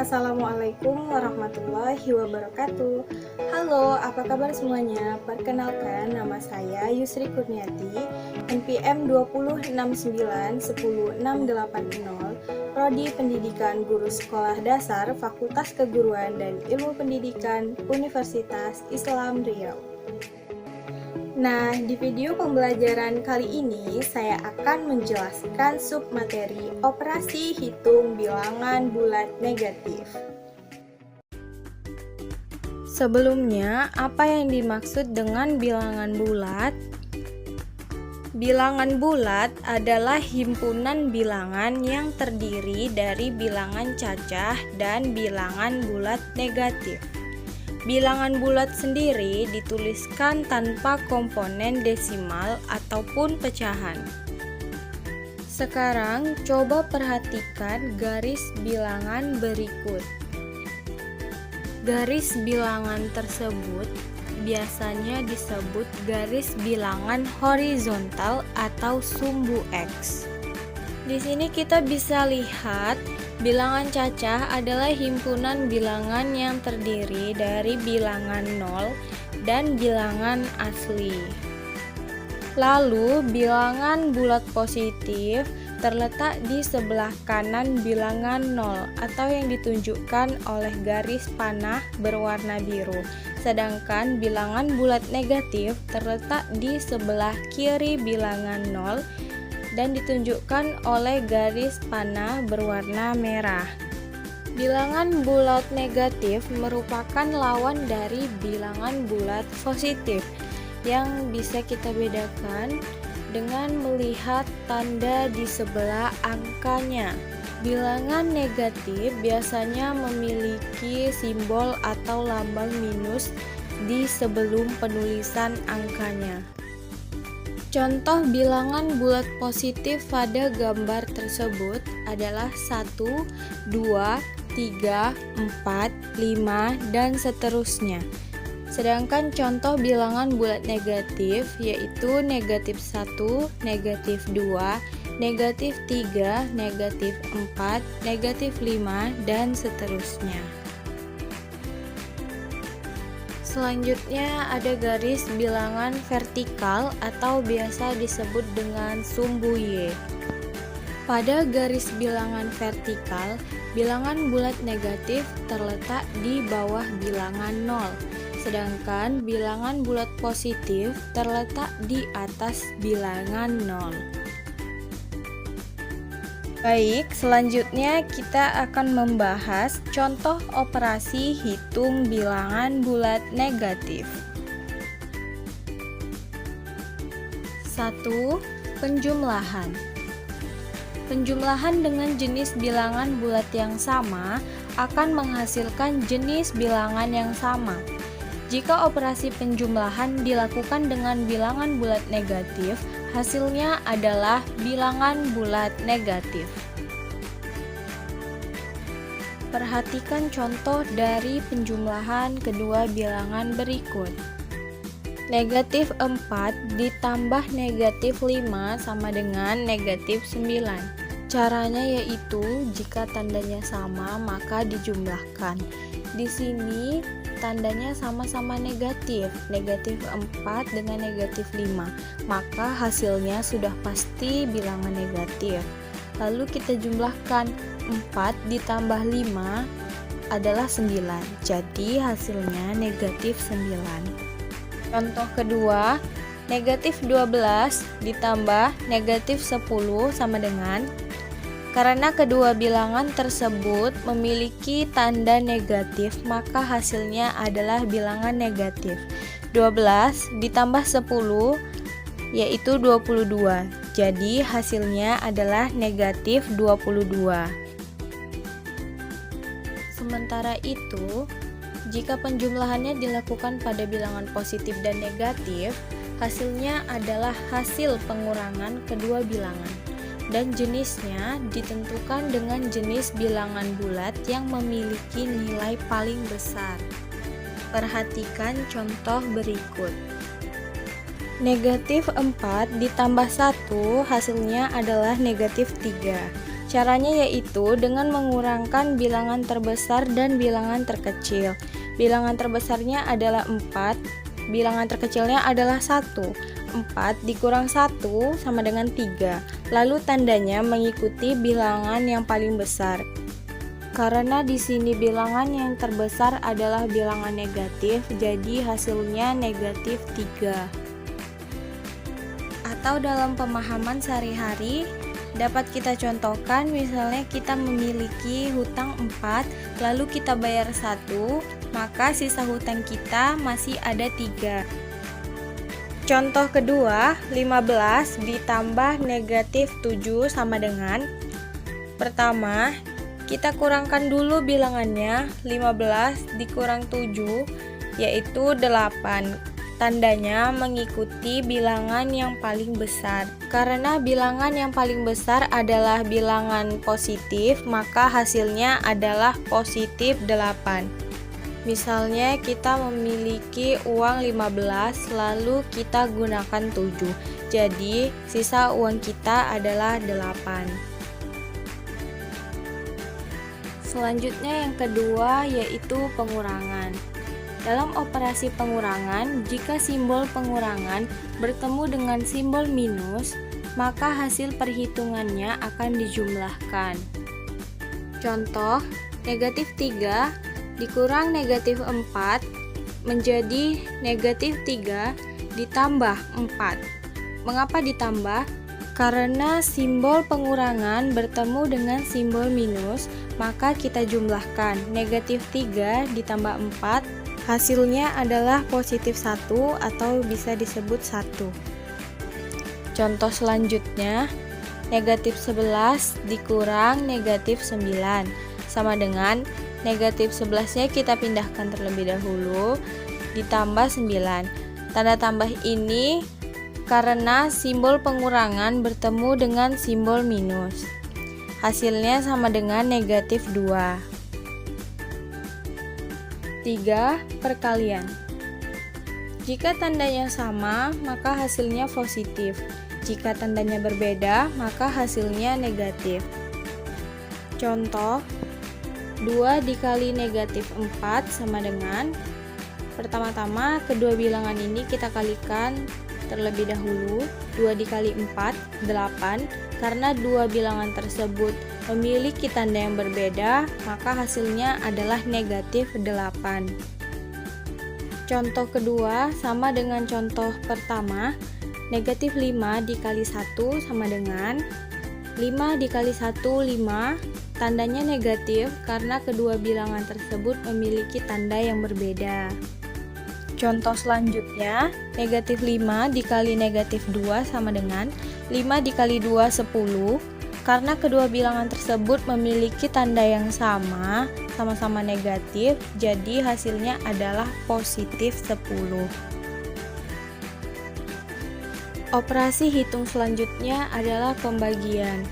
Assalamualaikum warahmatullahi wabarakatuh. Halo, apa kabar semuanya? Perkenalkan, nama saya Yusri Kurniati, NPM 206910680, Prodi Pendidikan Guru Sekolah Dasar, Fakultas Keguruan dan Ilmu Pendidikan, Universitas Islam Riau. Nah, di video pembelajaran kali ini saya akan menjelaskan submateri operasi hitung bilangan bulat negatif. Sebelumnya, apa yang dimaksud dengan bilangan bulat? Bilangan bulat adalah himpunan bilangan yang terdiri dari bilangan cacah dan bilangan bulat negatif. Bilangan bulat sendiri dituliskan tanpa komponen desimal ataupun pecahan. Sekarang coba perhatikan garis bilangan berikut. Garis bilangan tersebut biasanya disebut garis bilangan horizontal atau sumbu X. Di sini kita bisa lihat bilangan cacah adalah himpunan bilangan yang terdiri dari bilangan 0 dan bilangan asli. Lalu bilangan bulat positif terletak di sebelah kanan bilangan 0 atau yang ditunjukkan oleh garis panah berwarna biru. Sedangkan bilangan bulat negatif terletak di sebelah kiri bilangan 0 dan ditunjukkan oleh garis panah berwarna merah. Bilangan bulat negatif merupakan lawan dari bilangan bulat positif yang bisa kita bedakan dengan melihat tanda di sebelah angkanya. Bilangan negatif biasanya memiliki simbol atau lambang minus di sebelum penulisan angkanya. Contoh bilangan bulat positif pada gambar tersebut adalah 1, 2, 3, 4, 5, dan seterusnya. Sedangkan contoh bilangan bulat negatif yaitu negatif 1, negatif 2, negatif 3, negatif 4, negatif 5, dan seterusnya. Selanjutnya ada garis bilangan vertikal atau biasa disebut dengan sumbu Y. Pada garis bilangan vertikal, bilangan bulat negatif terletak di bawah bilangan 0, sedangkan bilangan bulat positif terletak di atas bilangan 0. Baik, selanjutnya kita akan membahas contoh operasi hitung bilangan bulat negatif. 1. Penjumlahan. Penjumlahan dengan jenis bilangan bulat yang sama akan menghasilkan jenis bilangan yang sama. Jika operasi penjumlahan dilakukan dengan bilangan bulat negatif, hasilnya adalah bilangan bulat negatif. Perhatikan contoh dari penjumlahan kedua bilangan berikut. Negatif 4 ditambah negatif 5 sama dengan negatif 9. Caranya yaitu jika tandanya sama maka dijumlahkan. Di sini tandanya sama-sama negatif, negatif 4 dengan negatif 5, maka hasilnya sudah pasti bilangan negatif. Lalu kita jumlahkan, 4 ditambah 5 adalah 9, jadi hasilnya negatif 9. Contoh kedua, negatif 12 ditambah negatif 10 sama dengan. Karena kedua bilangan tersebut memiliki tanda negatif, maka hasilnya adalah bilangan negatif. 12 ditambah 10 yaitu 22. Jadi hasilnya adalah negatif 22. Sementara itu, jika penjumlahannya dilakukan pada bilangan positif dan negatif, hasilnya adalah hasil pengurangan kedua bilangan. Dan jenisnya ditentukan dengan jenis bilangan bulat yang memiliki nilai paling besar. Perhatikan contoh berikut. Negatif 4 ditambah 1 hasilnya adalah negatif 3. Caranya yaitu dengan mengurangkan bilangan terbesar dan bilangan terkecil. Bilangan terbesarnya adalah 4, bilangan terkecilnya adalah 1. 4 dikurang 1 sama dengan 3. Lalu tandanya mengikuti bilangan yang paling besar. Karena di sini bilangan yang terbesar adalah bilangan negatif, jadi hasilnya negatif 3. Atau dalam pemahaman sehari-hari dapat kita contohkan, misalnya kita memiliki hutang 4 lalu kita bayar 1, maka sisa hutang kita masih ada 3. Contoh kedua, 15 ditambah negatif 7 sama dengan, pertama kita kurangkan dulu bilangannya, 15 dikurang 7 yaitu 8. Tandanya mengikuti bilangan yang paling besar. Karena bilangan yang paling besar adalah bilangan positif, maka hasilnya adalah positif 8. Misalnya kita memiliki uang 15 lalu kita gunakan 7. Jadi sisa uang kita adalah 8. Selanjutnya yang kedua yaitu pengurangan. Dalam operasi pengurangan, jika simbol pengurangan bertemu dengan simbol minus, maka hasil perhitungannya akan dijumlahkan. Contoh, negatif 3 dikurang negatif 4 menjadi negatif 3 ditambah 4. Mengapa ditambah? Karena simbol pengurangan bertemu dengan simbol minus, maka kita jumlahkan. Negatif 3 ditambah 4 hasilnya adalah positif 1 atau bisa disebut 1. Contoh selanjutnya, negatif 11 dikurang negatif 9 sama dengan negatif 11-nya kita pindahkan terlebih dahulu ditambah 9. Tanda tambah ini karena simbol pengurangan bertemu dengan simbol minus. Hasilnya sama dengan negatif 2. 3. Perkalian. Jika tandanya sama, maka hasilnya positif. Jika tandanya berbeda, maka hasilnya negatif. Contoh, 2 dikali negatif 4 sama dengan, pertama-tama kedua bilangan ini kita kalikan terlebih dahulu. 2 dikali 4, 8. Karena dua bilangan tersebut memiliki tanda yang berbeda, maka hasilnya adalah negatif 8. Contoh kedua sama dengan contoh pertama, negatif 5 dikali 1 sama dengan 5 dikali 1, 5. Tandanya negatif karena kedua bilangan tersebut memiliki tanda yang berbeda. Contoh selanjutnya, negatif 5 dikali negatif 2 sama dengan 5 dikali 2, 10. Karena kedua bilangan tersebut memiliki tanda yang sama, sama-sama negatif, jadi hasilnya adalah positif 10. Operasi hitung selanjutnya adalah pembagian.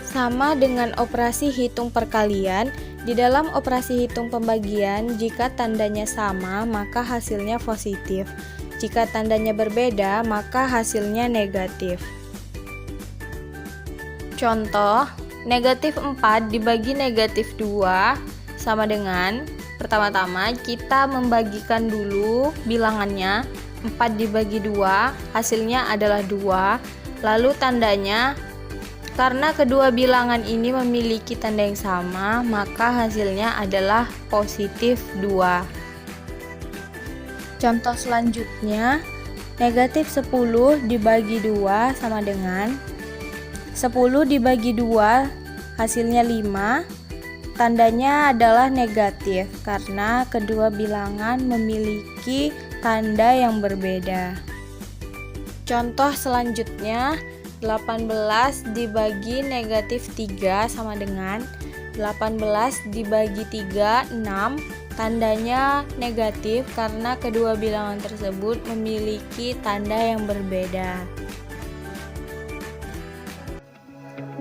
Sama dengan operasi hitung perkalian, di dalam operasi hitung pembagian, jika tandanya sama, maka hasilnya positif. Jika tandanya berbeda, maka hasilnya negatif. Contoh, negatif 4 dibagi negatif 2 sama dengan, pertama-tama kita membagikan dulu bilangannya, 4 dibagi 2, hasilnya adalah 2. Lalu tandanya, karena kedua bilangan ini memiliki tanda yang sama, maka hasilnya adalah positif 2. Contoh selanjutnya, negatif 10 dibagi 2 sama dengan 10 dibagi 2, hasilnya 5. Tandanya adalah negatif karena kedua bilangan memiliki tanda yang berbeda. Contoh selanjutnya, 18 dibagi negatif 3 sama dengan 18 dibagi 3, 6. Tandanya negatif karena kedua bilangan tersebut memiliki tanda yang berbeda.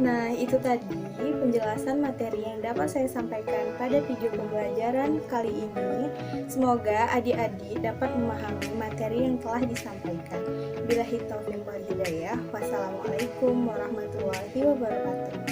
Nah, itu tadi penjelasan materi yang dapat saya sampaikan pada video pembelajaran kali ini. Semoga adik-adik dapat memahami materi yang telah disampaikan. Billahi taufiq wal hidayah. Wassalamualaikum warahmatullahi wabarakatuh.